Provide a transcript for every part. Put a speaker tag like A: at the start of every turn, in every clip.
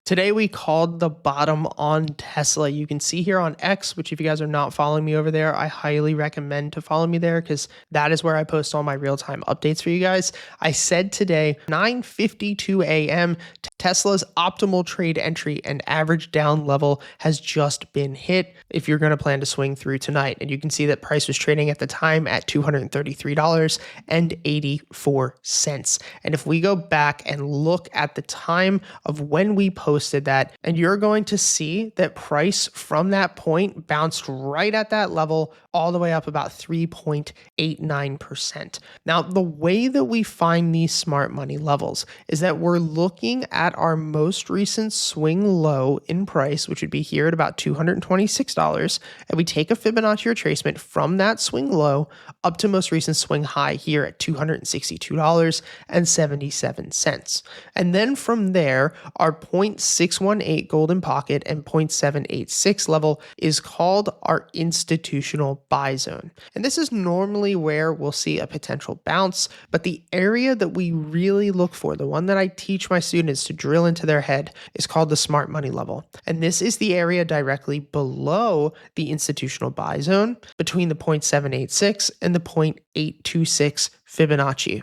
A: Today we called the bottom on Tesla. You can see here on X, which if you guys are not following me over there, I highly recommend to follow me there because that is where I post all my real-time updates for you guys. I said today, 9:52 a.m., Tesla's optimal trade entry and average down level has just been hit if you're going to plan to swing through tonight. And you can see that price was trading at the time at $233.84. And if we go back and look at the time of when we posted that, and you're going to see that price from that point bounced right at that level all the way up about 3.89%. Now, the way that we find these smart money levels is that we're looking at our most recent swing low in price, which would be here at about $226, and we take a Fibonacci retracement from that swing low up to most recent swing high here at $262.77. And then from there, our 0.618 golden pocket and 0.786 level is called our institutional buy zone. And this is normally where we'll see a potential bounce, but the area that we really look for, the one that I teach my students to drill into their head, is called the smart money level. And this is the area directly below the institutional buy zone between the 0.786 and the 0.826 Fibonacci.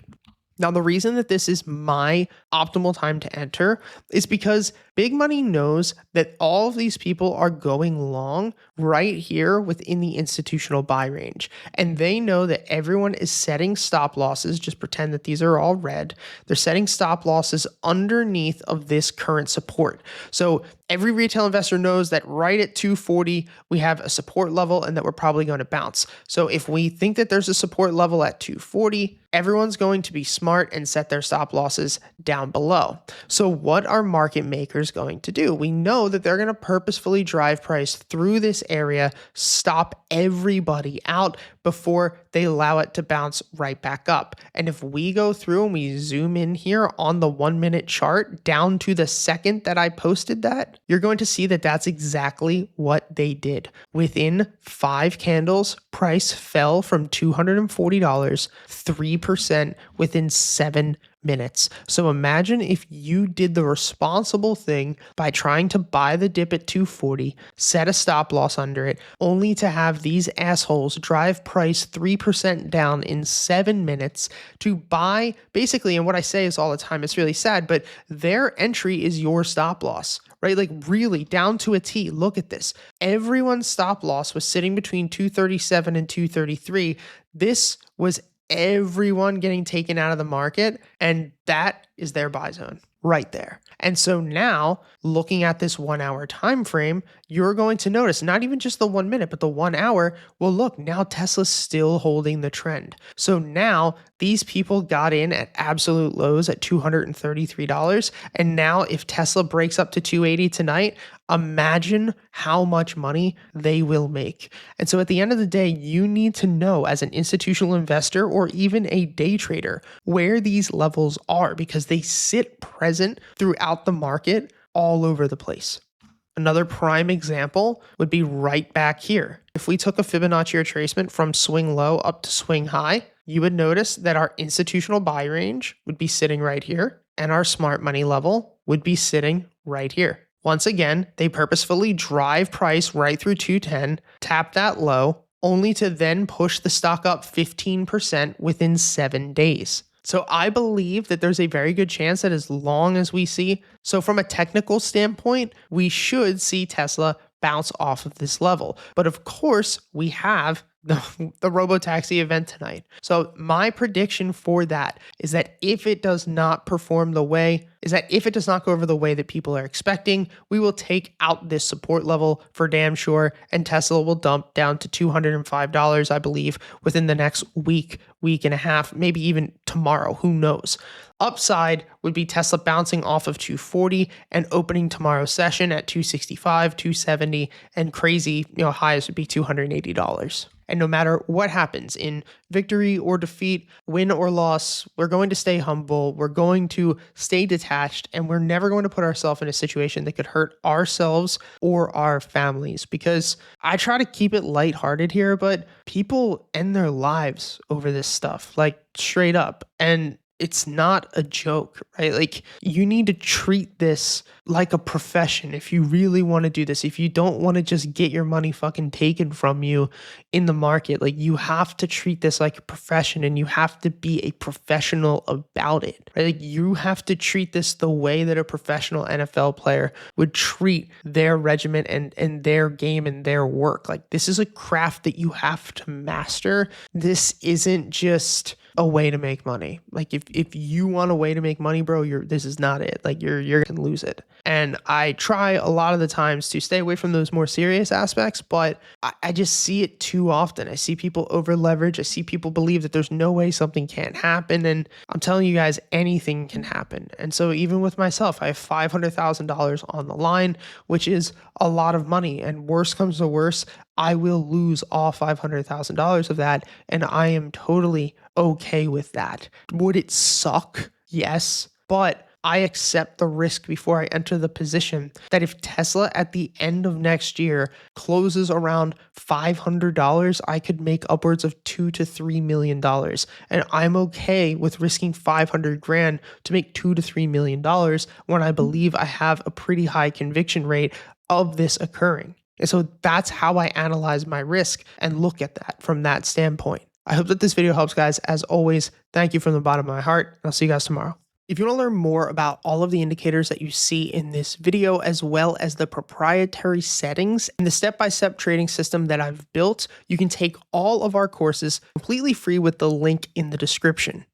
A: Now, the reason that this is my optimal time to enter is because big money knows that all of these people are going long right here within the institutional buy range. And they know that everyone is setting stop losses. Just pretend that these are all red. They're setting stop losses underneath of this current support. So every retail investor knows that right at 240, we have a support level and that we're probably going to bounce. So if we think that there's a support level at 240, everyone's going to be smart and set their stop losses down below. So what are market makers going to do? We know that they're going to purposefully drive price through this area, stop everybody out before they allow it to bounce right back up. And if we go through and we zoom in here on the 1 minute chart down to the second that I posted that, you're going to see that that's exactly what they did. Within 5 candles, price fell from $240, 3% within 7 minutes. So imagine if you did the responsible thing by trying to buy the dip at 240, set a stop loss under it, only to have these assholes drive price 3% down in 7 minutes to buy basically, and what I say is all the time, it's really sad, but their entry is your stop loss. Right? Like really down to a T. Look at this. Everyone's stop loss was sitting between 237 and 233. This was everyone getting taken out of the market, and that is their buy zone right there. And so now looking at this 1 hour time frame, you're going to notice not even just the 1 minute, but the 1 hour. Well, look, now Tesla's still holding the trend. So now these people got in at absolute lows at $233. And now if Tesla breaks up to 280 tonight, imagine how much money they will make. And so at the end of the day, you need to know as an institutional investor or even a day trader where these levels are because they sit present throughout the market all over the place. Another prime example would be right back here. If we took a Fibonacci retracement from swing low up to swing high, you would notice that our institutional buy range would be sitting right here and our smart money level would be sitting right here. Once again, they purposefully drive price right through 210, tap that low, only to then push the stock up 15% within 7 days. So I believe that there's a very good chance that as long as we see, so from a technical standpoint, we should see Tesla bounce off of this level. But of course, we have the robo-taxi event tonight. So my prediction for that is that if it does not go over the way that people are expecting, we will take out this support level for damn sure, and Tesla will dump down to $205, I believe, within the next week and a half, maybe even tomorrow, who knows. Upside would be Tesla bouncing off of 240 and opening tomorrow's session at 265, 270, and crazy, highs would be $280. And no matter what happens in victory or defeat, win or loss, we're going to stay humble. We're going to stay detached, and we're never going to put ourselves in a situation that could hurt ourselves or our families. Because I try to keep it lighthearted here, but people end their lives over this stuff, like straight up. And it's not a joke, right? Like, you need to treat this like a profession if you really want to do this. If you don't want to just get your money fucking taken from you in the market, like, you have to treat this like a profession and you have to be a professional about it, right? Like, you have to treat this the way that a professional NFL player would treat their regiment and their game and their work. Like, this is a craft that you have to master. This isn't just a way to make money. Like, if you want a way to make money, bro, this is not it. Like, you're gonna lose it. And I try a lot of the times to stay away from those more serious aspects, but I just see it too often. I see people over leverage. I see people believe that there's no way something can't happen. And I'm telling you guys, anything can happen. And so even with myself, I have $500,000 on the line, which is a lot of money. And worst comes to worst, I will lose all $500,000 of that. And I am totally okay with that. Would it suck? Yes. But I accept the risk before I enter the position that if Tesla at the end of next year closes around $500, I could make upwards of $2 to $3 million. And I'm okay with risking 500 grand to make $2 to $3 million when I believe I have a pretty high conviction rate of this occurring. And so that's how I analyze my risk and look at that from that standpoint. I hope that this video helps, guys. As always, thank you from the bottom of my heart. I'll see you guys tomorrow. If you want to learn more about all of the indicators that you see in this video, as well as the proprietary settings and the step-by-step trading system that I've built, you can take all of our courses completely free with the link in the description.